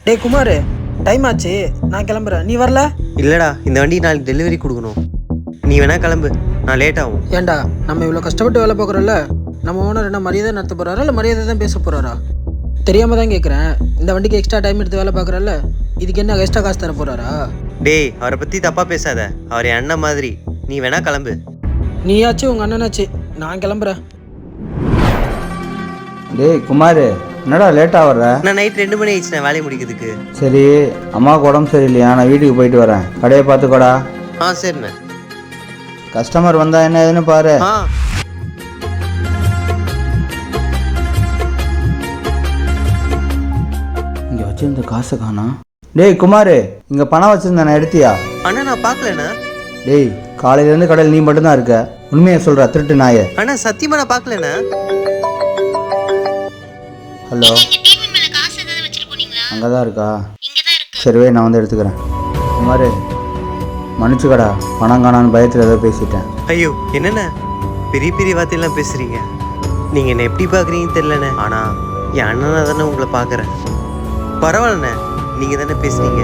டேய் குமார், டைம் ஆச்சு, நான் கிளம்புறேன். நீ வரல? இல்லைடா, இந்த வண்டி நாளைக்கு டெலிவரி கொடுக்கணும். நீ வேணா கிளம்பு, நான் லேட் ஆகும். ஏன்டா, நம்ம இவ்வளோ கஷ்டப்பட்டு வேலை பார்க்குறோம்ல, நம்ம ஓனர் என்ன மரியாதை நடத்த போகிறாரா இல்லை மரியாதை தான் பேச போகிறாரா? தெரியாமல் தான் கேட்குறேன். இந்த வண்டிக்கு எக்ஸ்ட்ரா டைம் எடுத்து வேலை பார்க்குறல்ல, இதுக்கு என்ன எக்ஸ்ட்ரா காசு தர போகிறாரா? டேய், அவரை பற்றி தப்பாக பேசாத. அவர் என் அண்ணன் மாதிரி. நீ வேணா கிளம்பு. நீயாச்சு உங்கள் அண்ணனாச்சு, நான் கிளம்புறேன். டேய் குமார், என்னடா லேட்டாக வர்ற? நான் நைட் 2 மணி ஆயிடுச்சு நான் வேலையை முடிக்கிறதுக்கு. சரி, அம்மாவுக்கு உடம்பு சரியில்லையா, நான் வீட்டுக்கு போயிட்டு வரேன். கடையை பார்த்துக்கோடா. சரிண்ணே. கஸ்டமர் வந்தா என்ன ஏதுன்னு பாரு. இங்க வச்சிருந்த காசை காணோம். டேய் குமார், இங்க பணம் வச்சிருந்தேன், எடுத்தியா? அண்ணா நான் பார்க்கலண்ணா. டேய், காலையிலேருந்து கடையில் நீ மட்டும்தான் இருக்க. உண்மையை சொல்ற திருட்டு நாயே. அண்ணா சத்தியமா நான் பார்க்கலண்ணா. ஹலோ, அங்கதான் இருக்கா? சரி வை, நான் வந்து எடுத்துக்கிறேன். குமார், மன்னிச்சுக்கடா, பணம் காணான்னு பயத்தில் ஏதோ பேசிட்டேன். ஐயோ, என்னண்ணே பெரிய பெரிய வார்த்தையெல்லாம் பேசுறீங்க. நீங்க என்ன எப்படி பார்க்குறீங்கன்னு தெரியலண்ணே. ஆனா என் அண்ணனா தானே உங்களை பார்க்குறேன். பரவாயில்லண்ணே, நீங்க தானே பேசுறீங்க.